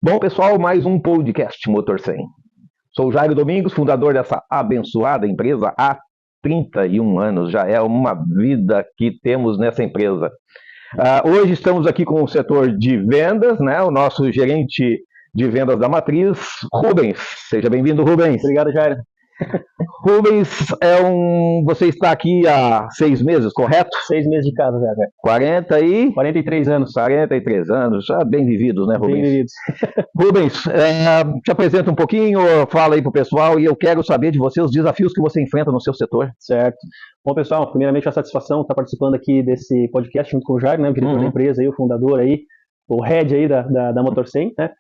Bom, pessoal, mais um podcast Motor 100. Sou Jairo Domingos, fundador dessa abençoada empresa há 31 anos. Já é uma vida que temos nessa empresa. Hoje estamos aqui com o setor de vendas, né? O nosso gerente de vendas da Matriz, Rubens. Seja bem-vindo, Rubens. Obrigado, Jairo. Rubens, você está aqui há 6 meses, correto? 6 meses de casa já, velho. 43 anos. 43 anos, já bem vividos, né, Rubens? Bem vividos. Rubens, te apresenta um pouquinho, fala aí pro pessoal, e eu quero saber de você os desafios que você enfrenta no seu setor. Certo. Bom, pessoal, primeiramente uma satisfação estar participando aqui desse podcast junto com o Jairo, né, o diretor da empresa, aí, o fundador aí, o head aí da Motor 100, né?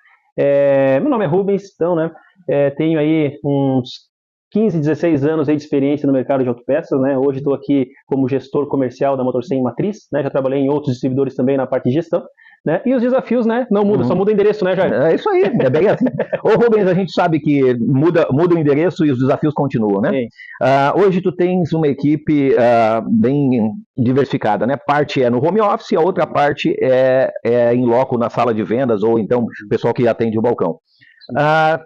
Meu nome é Rubens, então, né, tenho aí uns 15, 16 anos aí de experiência no mercado de autopeças, né? Hoje estou aqui como gestor comercial da Motor 100 Matriz, né? Já trabalhei em outros distribuidores também na parte de gestão, né? E os desafios, né? Não mudam, só muda o endereço, né, Jair? É isso aí, é bem assim. Ô, Rubens, a gente sabe que muda o endereço e os desafios continuam, né? Hoje tu tens uma equipe bem diversificada, né? Parte é no home office, a outra parte é em loco na sala de vendas ou então o pessoal que atende o balcão.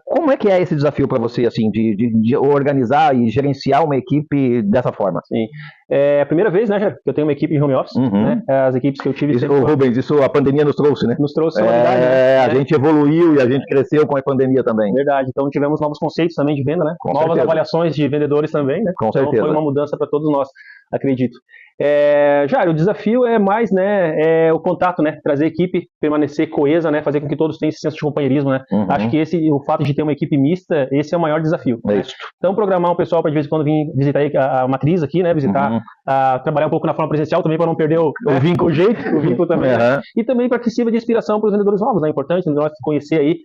Como é que é esse desafio para você, assim, de organizar e gerenciar uma equipe dessa forma? Sim. É a primeira vez, né, que eu tenho uma equipe em home office, né? As equipes que eu tive... Rubens, isso a pandemia nos trouxe, né? Nos trouxe uma novidade, né? A gente evoluiu e a gente cresceu com a pandemia também. Verdade, então tivemos novos conceitos também de venda, né? Novas avaliações de vendedores também, né? Com certeza. Então foi uma mudança para todos nós, acredito. Jairo, o desafio é mais, né, o contato, né, trazer a equipe, permanecer coesa, né, fazer com que todos tenham esse senso de companheirismo, né. Acho que o fato de ter uma equipe mista, esse é o maior desafio. É né? isso. Então programar um pessoal para de vez em quando vir visitar a Matriz aqui, né, visitar, trabalhar um pouco na forma presencial também para não perder o vínculo também, né? E também para que sirva de inspiração para os vendedores novos, né, é importante nós conhecer aí.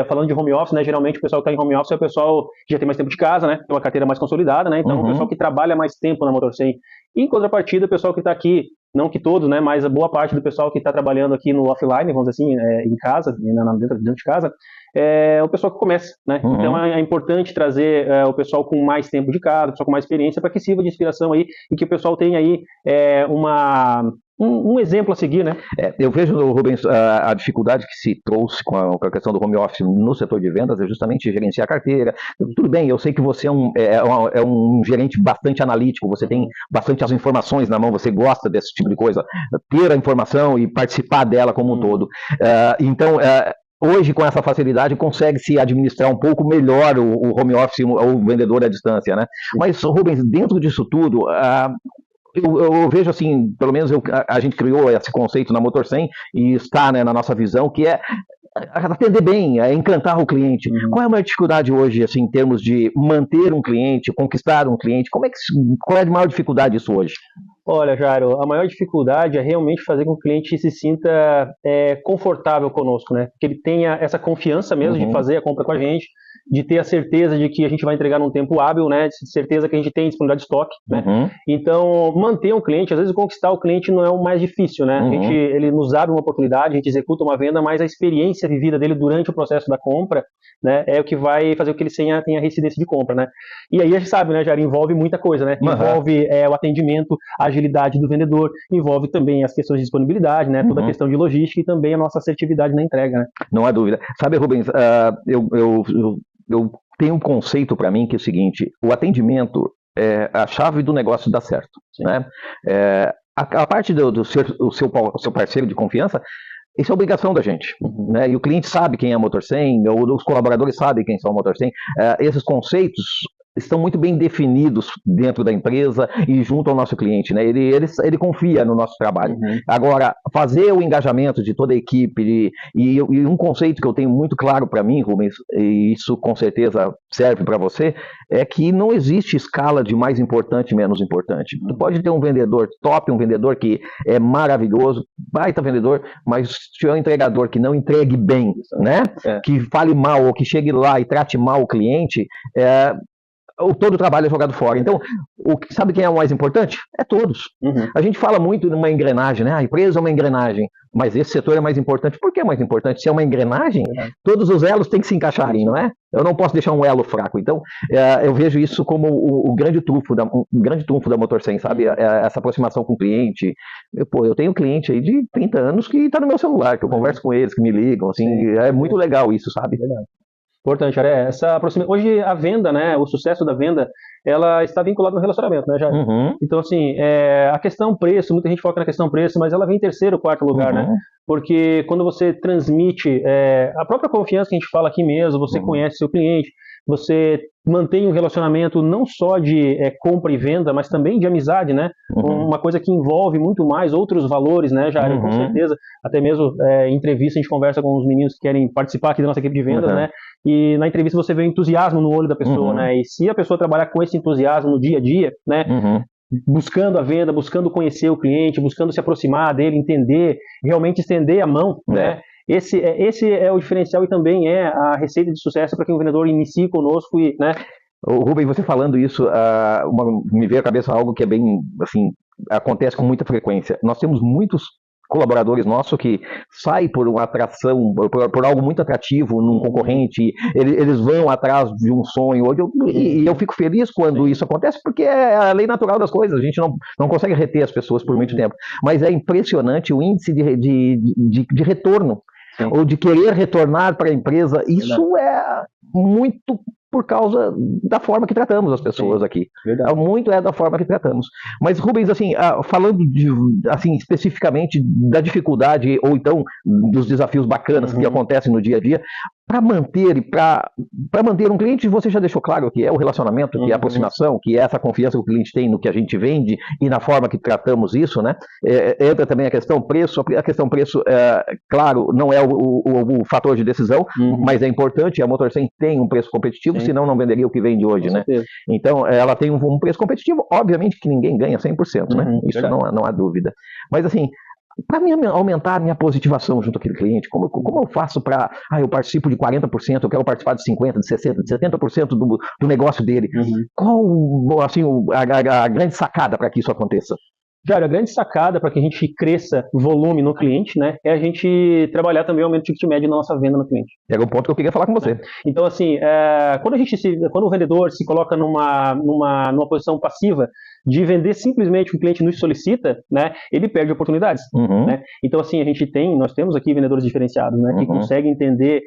Falando de home office, né, geralmente o pessoal que está em home office é o pessoal que já tem mais tempo de casa, né, tem uma carteira mais consolidada, né, então é o pessoal que trabalha mais tempo na Motor 100. E em contrapartida, o pessoal que está aqui, não que todos, né, mas a boa parte do pessoal que está trabalhando aqui no offline, vamos dizer assim, em casa, dentro de casa, é o pessoal que começa, né, então é importante trazer o pessoal com mais tempo de casa, o pessoal com mais experiência, para que sirva de inspiração aí, e que o pessoal tenha aí um exemplo a seguir, né? Eu vejo, Rubens, a dificuldade que se trouxe com a questão do home office no setor de vendas é justamente gerenciar a carteira. Tudo bem, eu sei que você é um gerente bastante analítico, você tem bastante as informações na mão, você gosta desse tipo de coisa, ter a informação e participar dela como um todo. Então, hoje, com essa facilidade, consegue-se administrar um pouco melhor o home office, o vendedor à distância, né? Mas, Rubens, dentro disso tudo... Eu vejo assim, pelo menos a gente criou esse conceito na Motor 100 e está, né, na nossa visão, que é atender bem, é encantar o cliente. Qual é a maior dificuldade hoje, assim, em termos de manter um cliente, conquistar um cliente? Qual é a maior dificuldade disso hoje? Olha, Jairo, a maior dificuldade é realmente fazer com que o cliente se sinta confortável conosco, né? Que ele tenha essa confiança mesmo de fazer a compra com a gente, de ter a certeza de que a gente vai entregar num tempo hábil, né? De certeza que a gente tem disponibilidade de estoque, né? Então, manter um cliente, às vezes conquistar o cliente não é o mais difícil, né? Ele nos abre uma oportunidade, a gente executa uma venda, mas a experiência vivida dele durante o processo da compra, né, é o que vai fazer com que ele tenha residência de compra, né? E aí a gente sabe, né, Jair, envolve muita coisa, né? Envolve o atendimento, a agilidade do vendedor, envolve também as questões de disponibilidade, né? Toda a questão de logística e também a nossa assertividade na entrega, né? Não há dúvida. Sabe, Rubens, eu tenho um conceito para mim que é o seguinte: o atendimento é a chave do negócio dar certo, né? A parte do ser o seu parceiro de confiança, isso é obrigação da gente, né? E o cliente sabe quem é a Motor 100, os colaboradores sabem quem são a Motor 100. Esses conceitos estão muito bem definidos dentro da empresa e junto ao nosso cliente, né? Ele confia no nosso trabalho. Agora, fazer o engajamento de toda a equipe e um conceito que eu tenho muito claro para mim, Rubens, e isso com certeza serve para você, é que não existe escala de mais importante e menos importante. Tu pode ter um vendedor top, um vendedor que é maravilhoso, baita vendedor, mas se tiver um entregador que não entregue bem, né? Que fale mal ou que chegue lá e trate mal o cliente, todo o trabalho é jogado fora. Então, sabe quem é o mais importante? É todos. A gente fala muito numa engrenagem, né? A empresa é uma engrenagem, mas esse setor é mais importante. Por que é mais importante? Se é uma engrenagem, todos os elos têm que se encaixarem, não é? Eu não posso deixar um elo fraco. Então, eu vejo isso como o grande trunfo da Motor 100, sabe? Essa aproximação com o cliente. Eu tenho um cliente aí de 30 anos que está no meu celular, que eu converso com eles, que me ligam, assim, é muito legal isso, sabe? Importante, essa aproximação. Hoje a venda, né, o sucesso da venda, ela está vinculada no relacionamento, né, Jair? Então, assim, a questão preço, muita gente foca na questão preço, mas ela vem em terceiro, quarto lugar, né? Porque quando você transmite a própria confiança que a gente fala aqui mesmo, você conhece seu cliente, você mantém um relacionamento não só de compra e venda, mas também de amizade, né? Uma coisa que envolve muito mais outros valores, né, Jair? Com certeza. Até mesmo em entrevista a gente conversa com os meninos que querem participar aqui da nossa equipe de vendas, né? E na entrevista você vê o entusiasmo no olho da pessoa, né? E se a pessoa trabalhar com esse entusiasmo no dia a dia, né? Buscando a venda, buscando conhecer o cliente, buscando se aproximar dele, entender, realmente estender a mão, né? Esse é o diferencial e também é a receita de sucesso para que o vendedor inicie conosco e, né? Rubem, você falando isso, me veio à cabeça algo que é bem, assim, acontece com muita frequência. Nós temos muitos colaboradores nossos que saem por uma atração, por algo muito atrativo num concorrente, eles vão atrás de um sonho, e eu fico feliz quando isso acontece, porque é a lei natural das coisas, a gente não consegue reter as pessoas por muito tempo, mas é impressionante o índice de retorno, ou de querer retornar para a empresa, isso é muito por causa da forma que tratamos as pessoas aqui. Muito da forma que tratamos. Mas, Rubens, assim, falando assim, especificamente da dificuldade, ou então dos desafios bacanas que acontecem no dia a dia, para manter um cliente, você já deixou claro que é o relacionamento, que é a aproximação, que é essa confiança que o cliente tem no que a gente vende e na forma que tratamos isso, né? Entra também a questão preço. A questão preço, claro, não é o fator de decisão, mas é importante. A Motor 100 tem um preço competitivo, senão não venderia o que vende hoje, né? Então, ela tem um preço competitivo. Obviamente que ninguém ganha 100%, né? Isso não há dúvida. Mas, assim, para aumentar a minha positivação junto àquele cliente, como eu faço para... eu participo de 40%, eu quero participar de 50%, de 60%, de 70% do negócio dele. Qual, assim, a grande sacada para que isso aconteça? Jair, a grande sacada para que a gente cresça volume no cliente, né, é a gente trabalhar também o aumento de ticket médio na nossa venda no cliente. Era um ponto que eu queria falar com você. Então, assim, quando o vendedor se coloca numa posição passiva de vender simplesmente o que o cliente nos solicita, né, ele perde oportunidades. Né? Então, assim, nós temos aqui vendedores diferenciados, né, que conseguem entender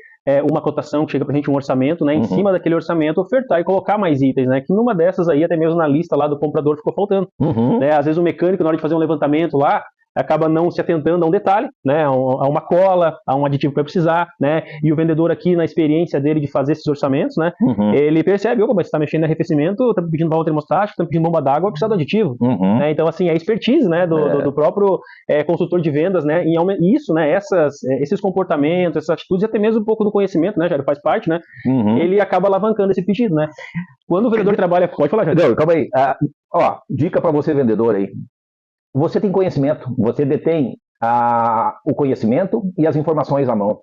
uma cotação que chega pra gente, um orçamento, né, em cima daquele orçamento, ofertar e colocar mais itens, né, que numa dessas aí, até mesmo na lista lá do comprador ficou faltando. Né? Às vezes o mecânico, na hora de fazer um levantamento lá, acaba não se atentando a um detalhe, né, a uma cola, a um aditivo que vai precisar, né, e o vendedor aqui, na experiência dele de fazer esses orçamentos, né, ele percebe, mas você está mexendo em arrefecimento, está pedindo válvula termostática, está pedindo bomba d'água, precisa do aditivo. Né? Então, assim, a expertise, né, do próprio consultor de vendas, né, isso, né, esses comportamentos, essas atitudes, e até mesmo um pouco do conhecimento, né, Jair, faz parte, né, ele acaba alavancando esse pedido, né. Quando o vendedor trabalha... Pode falar, Jair. Não, calma aí. Dica para você, vendedor aí. Você tem conhecimento, você detém o conhecimento e as informações à mão.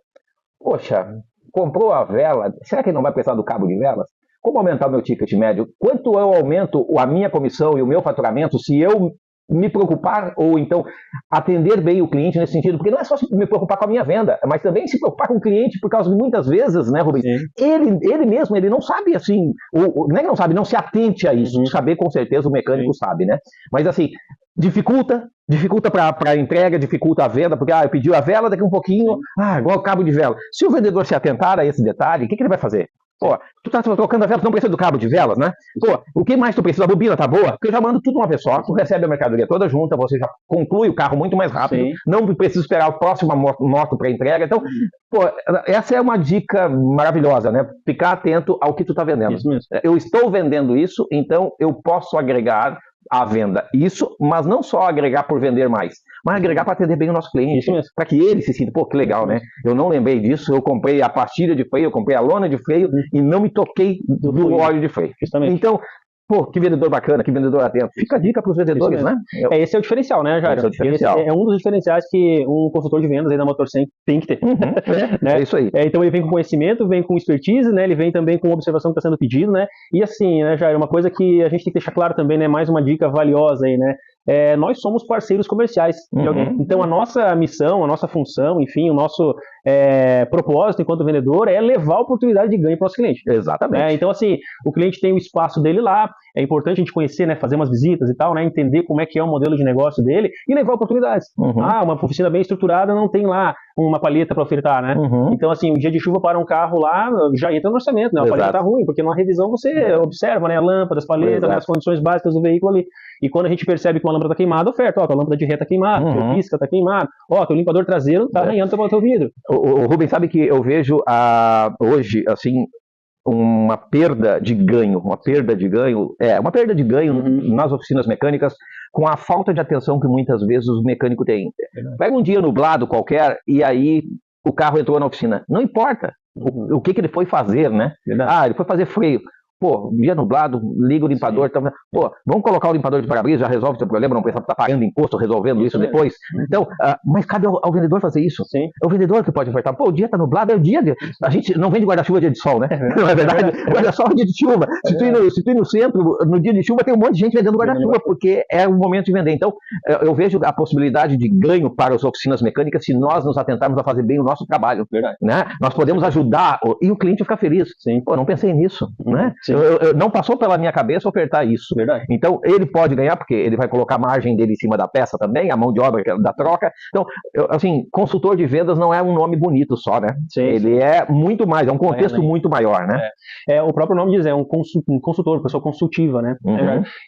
Poxa, comprou a vela, será que ele não vai precisar do cabo de velas? Como aumentar o meu ticket médio? Quanto eu aumento a minha comissão e o meu faturamento se eu me preocupar, ou então atender bem o cliente nesse sentido? Porque não é só me preocupar com a minha venda, mas também se preocupar com o cliente, por causa de muitas vezes, né, Rubens? Ele mesmo, ele não sabe, assim, não é que não sabe, não se atente a isso. Saber, com certeza, o mecânico sabe, né? Mas, assim, dificulta para a entrega, dificulta a venda, porque eu pedi a vela, daqui um pouquinho, igual o cabo de vela. Se o vendedor se atentar a esse detalhe, o que ele vai fazer? Pô, tu tá trocando a vela, tu não precisa do cabo de velas, né? Pô, o que mais tu precisa? A bobina tá boa? Porque eu já mando tudo uma vez só, tu recebe a mercadoria toda junta, você já conclui o carro muito mais rápido, não precisa esperar a próxima moto para entrega. Então, pô, essa é uma dica maravilhosa, né? Ficar atento ao que tu tá vendendo. Isso mesmo. Eu estou vendendo isso, então eu posso agregar à venda isso, mas não só agregar por vender mais, mas agregar para atender bem o nosso cliente, para que ele se sinta, pô, que legal, né? Eu não lembrei disso, eu comprei a pastilha de freio, eu comprei a lona de freio e não me toquei do óleo de freio. Então, Pô, que vendedor bacana, que vendedor atento. Fica a dica para os vendedores, né? Esse é o diferencial, né, Jairo? Esse é o diferencial. Esse é um dos diferenciais que um consultor de vendas aí da Motor 100 tem que ter. Né? É isso aí. Então ele vem com conhecimento, vem com expertise, né? Ele vem também com observação que está sendo pedido, né? E assim, né, Jairo, uma coisa que a gente tem que deixar claro também, né? Mais uma dica valiosa aí, né? Nós somos parceiros comerciais de alguém. Então a nossa missão, a nossa função, enfim, o nosso propósito enquanto vendedor é levar a oportunidade de ganho para o nosso cliente. Exatamente. Então assim, o cliente tem o espaço dele lá, é importante a gente conhecer, né, fazer umas visitas e tal, né, entender como é que é o modelo de negócio dele e levar oportunidades. Uma oficina bem estruturada não tem lá uma palheta para ofertar, né? Então assim, um dia de chuva para um carro lá, já entra no orçamento, né? A palheta tá ruim, porque numa revisão você observa, né, lâmpadas, paletas, né, as condições básicas do veículo ali. E quando a gente percebe que uma lâmpada tá queimada, oferta, tua lâmpada de ré tá queimada, teu pisca tá queimado, teu limpador traseiro tá arranhando teu vidro. O Rubens, sabe que eu vejo hoje, assim, uma perda de ganho nas oficinas mecânicas com a falta de atenção que muitas vezes o mecânico tem. Pega um dia nublado qualquer e aí o carro entrou na oficina. Não importa o que ele foi fazer, né? Ele foi fazer freio. Pô, dia nublado, liga o limpador. Pô, vamos colocar o limpador de para-brisa, já resolve o seu problema, não precisa estar pagando imposto, resolvendo isso depois. Então, mas cabe ao vendedor fazer isso. Sim. É o vendedor que pode ofertar. Pô, o dia está nublado, é o dia de... A gente não vende guarda-chuva dia de sol, né? Não é verdade? Guarda-sol é dia de chuva. Se tu ir no centro, no dia de chuva, tem um monte de gente vendendo guarda-chuva, porque é o momento de vender. Então, eu vejo a possibilidade de ganho para as oficinas mecânicas se nós nos atentarmos a fazer bem o nosso trabalho. Né? Nós podemos ajudar e o cliente ficar feliz. Sim. Pô, não pensei nisso, né? Não passou pela minha cabeça ofertar isso. Então, ele pode ganhar, porque ele vai colocar a margem dele em cima da peça também, a mão de obra da troca. Então, assim, consultor de vendas não é um nome bonito só, né? Ele é muito mais, é um contexto muito maior, né? O próprio nome diz, é um consultor, uma pessoa consultiva, né?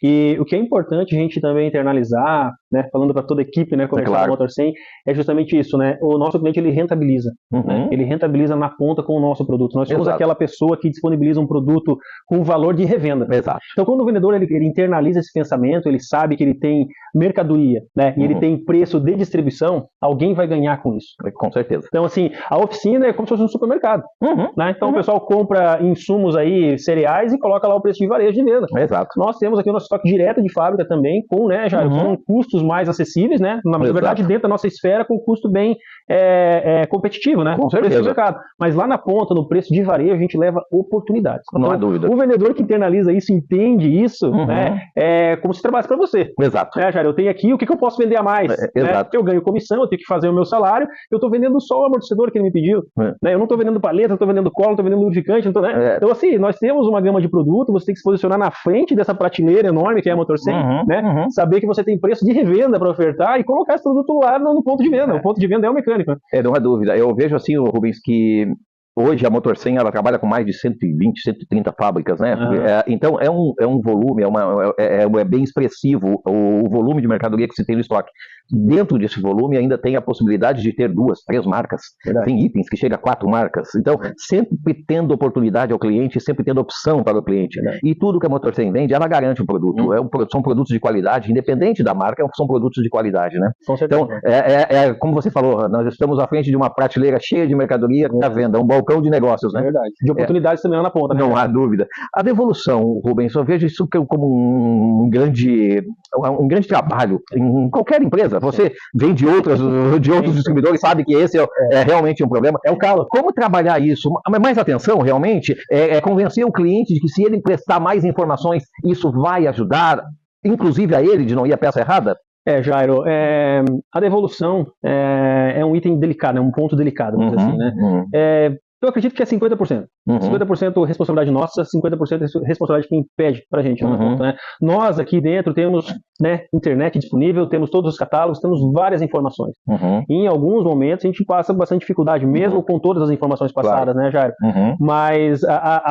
E o que é importante a gente também internalizar, né, falando para toda a equipe, né, comercial da Motor 100, é justamente isso, né? O nosso cliente, ele rentabiliza. Né? Ele rentabiliza na ponta com o nosso produto. Nós somos aquela pessoa que disponibiliza um produto com valor de revenda. Então, quando o vendedor ele internaliza esse pensamento, ele sabe que ele tem mercadoria, né, e ele tem preço de distribuição, alguém vai ganhar com isso. Com certeza. Então, assim, a oficina é como se fosse um supermercado. Né? Então, o pessoal compra insumos aí, cereais, e coloca lá o preço de varejo de venda. Nós temos aqui o nosso estoque direto de fábrica também, com, né, já, com custos mais acessíveis, né? Na verdade, dentro da nossa esfera, com custo bem competitivo, né? Com certeza. Mercado. Mas lá na ponta, no preço de varejo, a gente leva oportunidades. Não há dúvida. O vendedor que internaliza isso, entende isso, né? É como se trabalhasse para você. Exato. Jair, eu tenho aqui, o que eu posso vender a mais? Né? Eu ganho comissão, eu tenho que fazer o meu salário, eu estou vendendo só o amortecedor que ele me pediu. Né? Eu não estou vendendo paleta, não estou vendendo cola, não estou vendendo lubrificante. Né? Então, assim, nós temos uma gama de produto, você tem que se posicionar na frente dessa prateleira enorme que é a Motor 100, né? Saber que você tem preço de revenda para ofertar e colocar esse produto lá no ponto de venda. O ponto de venda é o mecânico. Não há dúvida. Eu vejo assim, Rubens, que hoje a Motor 100 ela trabalha com mais de 120, 130 fábricas, né? Então é um volume, é bem expressivo o volume de mercadoria que se tem no estoque. Dentro desse volume ainda tem a possibilidade de ter 2, 3 marcas. Tem itens que chegam a 4 marcas. Então, sempre tendo oportunidade ao cliente, sempre tendo opção para o cliente. E tudo que a Motor 100 vende, ela garante um produto. São produtos de qualidade, independente da marca, são produtos de qualidade, né? Então, como você falou, nós estamos à frente de uma prateleira cheia de mercadoria à venda, um balcão de negócios, né? De oportunidades também lá na ponta, né? Não há dúvida. A devolução, Rubens, eu vejo isso como um grande trabalho em qualquer empresa. Você vem de outros distribuidores, sabe que esse é realmente um problema. É o calo. Como trabalhar isso? Mais atenção, realmente, convencer o cliente de que se ele prestar mais informações, isso vai ajudar, inclusive a ele, de não ir a peça errada? Jairo, a devolução é um item delicado, é um ponto delicado, vamos dizer assim, né? Eu acredito que é 50%. 50% responsabilidade nossa, 50% responsabilidade de quem pede pra gente. Né? Nós aqui dentro temos, né, internet disponível, temos todos os catálogos, temos várias informações. E em alguns momentos a gente passa bastante dificuldade, mesmo com todas as informações passadas, né, Jairo? Mas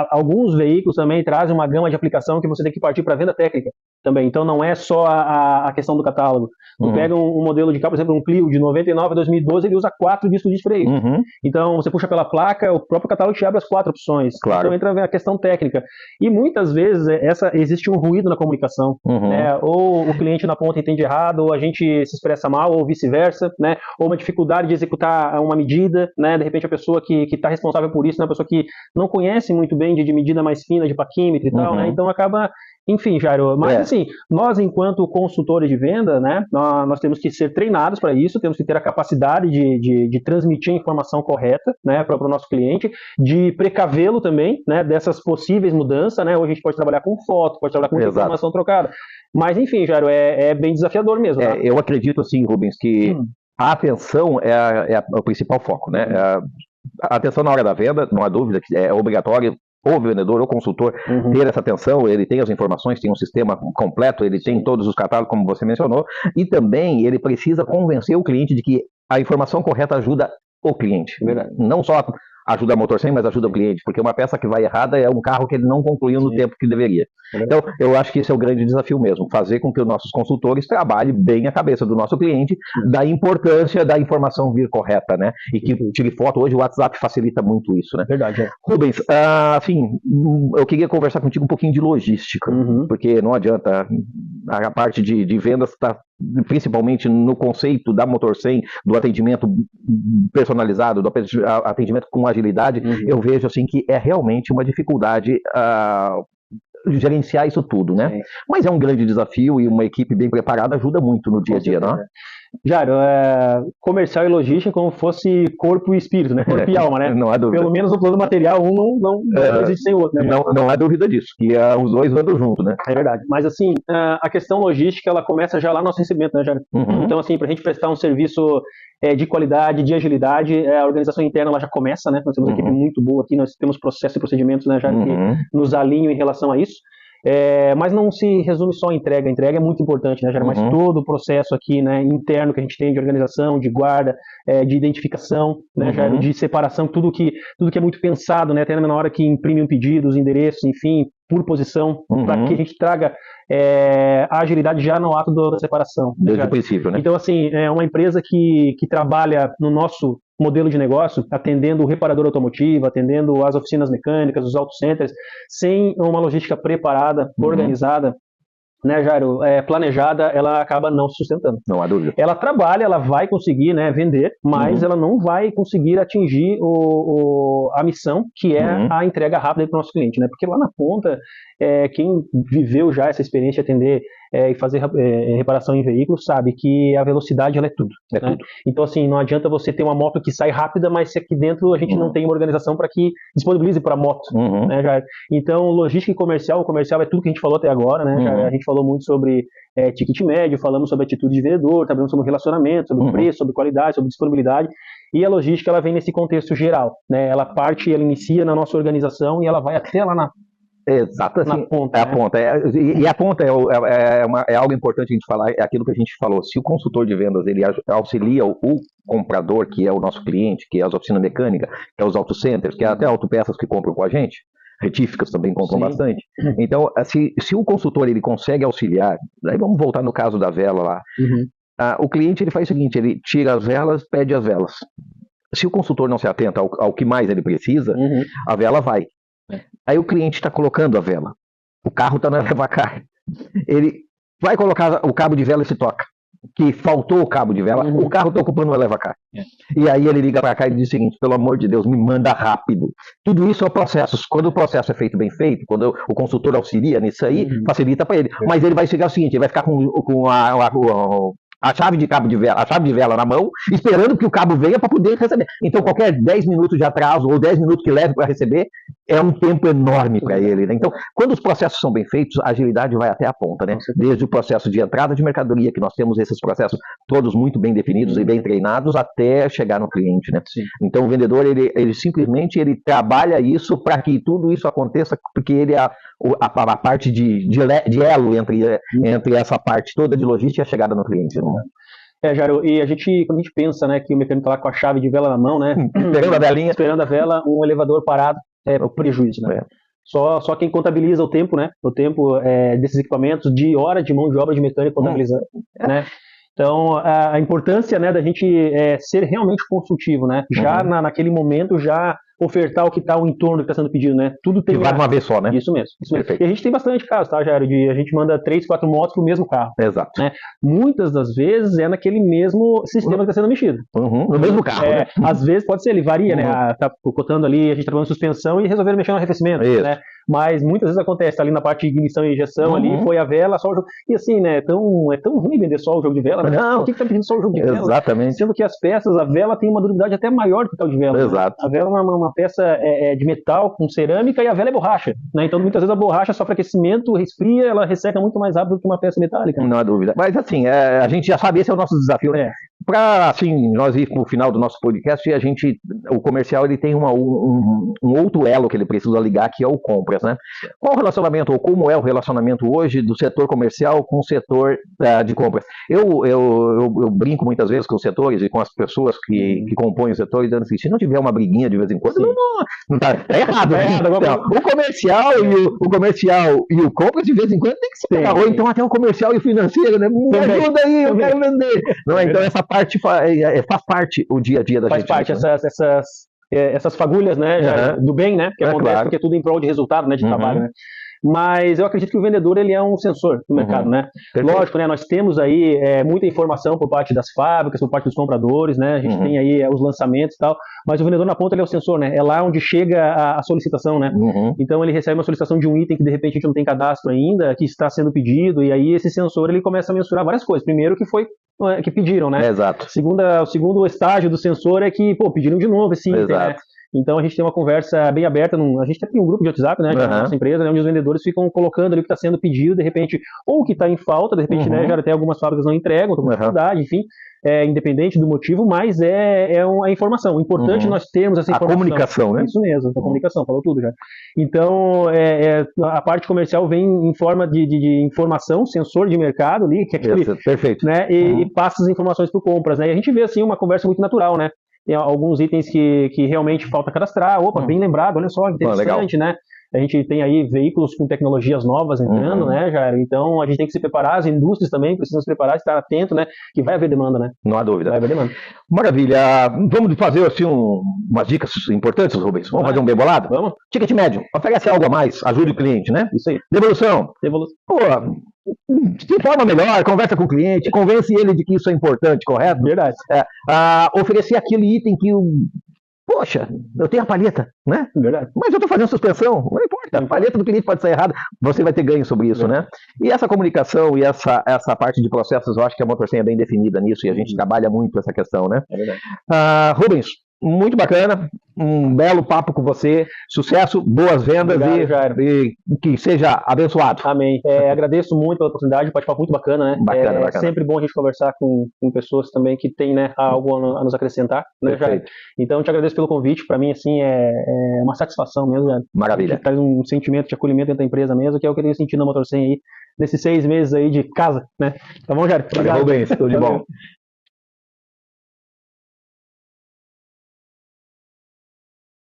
alguns veículos também trazem uma gama de aplicação que você tem que partir para venda técnica também. Então não é só a questão do catálogo. Tu pega um modelo de carro, por exemplo, um Clio de 99 a 2012, ele usa 4 discos de freio. Então você puxa pela placa, o próprio catálogo te abre as 4 opções. Então entra a questão técnica. E muitas vezes existe um ruído na comunicação, né? Ou o cliente na ponta entende errado, ou a gente se expressa mal, ou vice-versa, né? Ou uma dificuldade de executar uma medida, né? De repente a pessoa que está responsável por isso é uma pessoa que não conhece muito bem de medida mais fina, de paquímetro e tal, né? Então acaba Enfim, Jairo, mas assim, nós enquanto consultores de venda, né, nós temos que ser treinados para isso, temos que ter a capacidade de transmitir a informação correta, né, para o nosso cliente, de precavê-lo também, né, dessas possíveis mudanças, né, hoje a gente pode trabalhar com foto, pode trabalhar com informação trocada, mas enfim, Jairo, é bem desafiador mesmo. Tá? Eu acredito assim, Rubens, que a atenção é o principal foco, né, a atenção na hora da venda, não há dúvida que é obrigatório, ou vendedor ou consultor ter essa atenção, ele tem as informações, tem um sistema completo, ele tem todos os catálogos, como você mencionou, e também ele precisa convencer o cliente de que a informação correta ajuda o cliente. Não só ajuda a Motor 100, mas ajuda o cliente, porque uma peça que vai errada é um carro que ele não concluiu no tempo que deveria. Então, eu acho que esse é o grande desafio mesmo, fazer com que os nossos consultores trabalhem bem a cabeça do nosso cliente, da importância da informação vir correta, né? E que tire foto. Hoje o WhatsApp facilita muito isso, né? Verdade. Rubens, assim, eu queria conversar contigo um pouquinho de logística, porque não adianta, a parte de vendas está principalmente no conceito da Motor 100, do atendimento personalizado, do atendimento com agilidade, eu vejo assim que é realmente uma dificuldade gerenciar isso tudo, né? Mas é um grande desafio e uma equipe bem preparada ajuda muito no dia a dia, não é? Jairo, comercial e logística como fosse corpo e espírito, né? Corpo e alma, né? Não há dúvida. Pelo menos no plano material, não existe sem o outro, né? Não há dúvida disso, que os dois andam juntos, né? É verdade. Mas assim, a questão logística, ela começa já lá no nosso recebimento, né, Jairo? Então, assim, para a gente prestar um serviço de qualidade, de agilidade, a organização interna ela já começa, né? Nós temos uma equipe muito boa aqui, nós temos processos e procedimentos, né, Jairo, que nos alinham em relação a isso. Mas não se resume só a entrega é muito importante, né, Jairo? Mas todo o processo aqui, né, interno que a gente tem de organização, de guarda, de identificação, né, Jairo, de separação, tudo que é muito pensado, né, até na hora que imprime um pedido, os endereços, enfim, por posição, para que a gente traga a agilidade já no ato da separação. Desde o princípio, né? Então, assim, é uma empresa que trabalha no nosso modelo de negócio, atendendo o reparador automotivo, atendendo as oficinas mecânicas, os auto centers, sem uma logística preparada, organizada, né, Jairo, planejada, ela acaba não se sustentando. Não há dúvida. Ela trabalha, ela vai conseguir, né, vender, mas ela não vai conseguir atingir a missão, que é a entrega rápida para o nosso cliente, né? Porque lá na ponta, quem viveu já essa experiência de atender e fazer reparação em veículos sabe que a velocidade ela é tudo. Tudo. Então, assim, não adianta você ter uma moto que sai rápida, mas se aqui dentro a gente não tem uma organização para que disponibilize para a moto, né, Jair? Então, logística e comercial, o comercial é tudo que a gente falou até agora, né, Jair? A gente falou muito sobre ticket médio, falamos sobre atitude de vendedor, falamos sobre relacionamento, sobre preço, sobre qualidade, sobre disponibilidade, e a logística ela vem nesse contexto geral, né? Ela inicia na nossa organização e ela vai até lá na Exato, assim, ponta, a ponta. E a ponta é algo importante a gente falar, é aquilo que a gente falou. Se o consultor de vendas ele auxilia o comprador, que é o nosso cliente, que é as oficinas mecânicas, que é os auto centers, que é até autopeças que compram com a gente, retíficas também compram bastante. Então, se o consultor ele consegue auxiliar, aí vamos voltar no caso da vela lá. O cliente ele faz o seguinte, ele tira as velas, pede as velas. Se o consultor não se atenta ao que mais ele precisa, a vela vai. Aí o cliente está colocando a vela, o carro está na leva-car, ele vai colocar o cabo de vela e se toca, que faltou o cabo de vela, o carro está ocupando a leva-car. E aí ele liga para cá e diz o seguinte, pelo amor de Deus, me manda rápido. Tudo isso é o processo, quando o processo é feito bem feito, quando o consultor auxilia nisso aí, facilita para ele. Mas ele vai chegar o seguinte, ele vai ficar com a chave de vela na mão, esperando que o cabo venha para poder receber. Então, qualquer 10 minutos de atraso ou 10 minutos que leve para receber é um tempo enorme para ele, né? Então, quando os processos são bem feitos, a agilidade vai até a ponta, né? Desde o processo de entrada de mercadoria, que nós temos esses processos todos muito bem definidos e bem treinados, até chegar no cliente, né? Então, o vendedor, ele simplesmente trabalha isso para que tudo isso aconteça, porque ele é a parte de elo entre essa parte toda de logística e a chegada no cliente, né? Jairo, e quando a gente pensa, né, que o mecânico tá lá com a chave de vela na mão, né, esperando a vela, um elevador parado, é o prejuízo, né? Só quem contabiliza o tempo, né, desses equipamentos, de hora de mão de obra de mecânico contabilizando, né? Então, a importância, né, da gente ser realmente consultivo, né? Já naquele momento, já ofertar o que está ao entorno do que está sendo pedido, né? Tudo tem. Que vai de uma vez só, né? Isso mesmo. E a gente tem bastante casos, tá, Jairo? A gente manda 3, 4 motos pro mesmo carro. Exato. Né? Muitas das vezes é naquele mesmo sistema que está sendo mexido. No mesmo carro, né? Às vezes pode ser, ele varia, né? Tá cotando ali, a gente trabalhando em suspensão e resolveram mexer no arrefecimento, né? Mas muitas vezes acontece, tá ali na parte de ignição e injeção, ali foi a vela, só o jogo. E assim, né, é tão ruim vender só o jogo de vela, né? Não. Por que tá pedindo só o jogo de vela? Exatamente. Sendo que as peças, a vela tem uma durabilidade até maior que o de vela. Exato. Né? A vela é uma peça de metal com cerâmica e a vela é borracha, né? Então muitas vezes a borracha sofre aquecimento, resfria, ela resseca muito mais rápido que uma peça metálica. Não há dúvida. Mas assim, a gente já sabe, esse é o nosso desafio, né? Para assim, nós ir para o final do nosso podcast, o comercial ele tem um outro elo que ele precisa ligar, que é o compras, né? Qual o relacionamento, ou como é o relacionamento hoje do setor comercial com o setor de compras? Eu brinco muitas vezes com os setores e com as pessoas que compõem o setor, dizendo assim, se não tiver uma briguinha de vez em quando, não tá errado. Né? Então, o comercial e o compras, de vez em quando, tem que se pegar. Ou então até o comercial e o financeiro, né? Me ajuda aí, eu quero vender. Não é? Então essa parte faz parte o dia a dia da gente. Faz parte, né? essas fagulhas, né, do bem, né, que acontece, claro. Porque é tudo em prol de resultado, né, de trabalho, né. Mas eu acredito que o vendedor ele é um sensor do mercado, né? Perfeito. Lógico, né? Nós temos aí muita informação por parte das fábricas, por parte dos compradores, né? A gente tem aí os lançamentos e tal, mas o vendedor na ponta ele é o sensor, né? É lá onde chega a solicitação, né? Então ele recebe uma solicitação de um item que de repente a gente não tem cadastro ainda, que está sendo pedido, e aí esse sensor ele começa a mensurar várias coisas. Primeiro que pediram, né? Exato. O segundo estágio do sensor é que, pediram de novo esse item, né? Então a gente tem uma conversa bem aberta, a gente tem um grupo de WhatsApp, né, que é a nossa empresa, né, onde os vendedores ficam colocando ali o que está sendo pedido, de repente, ou o que está em falta, de repente, né, já até algumas fábricas não entregam, estão com dificuldade, enfim, independente do motivo, mas é a informação. O importante nós termos essa informação. A comunicação, né? Isso mesmo, a comunicação, falou tudo já. Então, a parte comercial vem em forma de informação, sensor de mercado ali, que é aquele, perfeito. Né, e passa as informações para compras, né, e a gente vê, assim, uma conversa muito natural, né. Tem alguns itens que realmente falta cadastrar. Bem lembrado, olha só, interessante, né? A gente tem aí veículos com tecnologias novas entrando, né, Jairo? Então a gente tem que se preparar, as indústrias também precisam se preparar, estar atento, né? Que vai haver demanda, né? Não há dúvida. Vai haver demanda. Maravilha. Vamos fazer assim umas dicas importantes, Rubens? Vamos fazer um bem bolado? Vamos. Ticket médio, oferece algo a mais, ajude o cliente, né? Isso aí. Devolução. Pô, se informa melhor, conversa com o cliente, convence ele de que isso é importante, correto? Verdade. Oferecer aquele item que poxa, eu tenho a palheta, né? Verdade. Mas eu estou fazendo suspensão, não importa, a palheta do cliente pode sair errada, você vai ter ganho sobre isso, né? E essa comunicação e essa parte de processos, eu acho que a Motor 100 é bem definida nisso e a gente trabalha muito essa questão, né? É verdade. Rubens, muito bacana, um belo papo com você, sucesso, boas vendas. Obrigado, e que seja abençoado. Amém. Agradeço muito pela oportunidade, um bate-papo muito bacana, né? Bacana. Sempre bom a gente conversar com pessoas também que têm, né, algo a nos acrescentar, né, Jair? Então, te agradeço pelo convite, para mim, assim, é uma satisfação mesmo, Jair. Maravilha. Traz um sentimento de acolhimento dentro da empresa mesmo, que é o que eu tenho sentido na Motor 100 aí, nesses 6 meses aí de casa, né? Tá bom, Jair? Obrigado, Rubens, tudo de bom.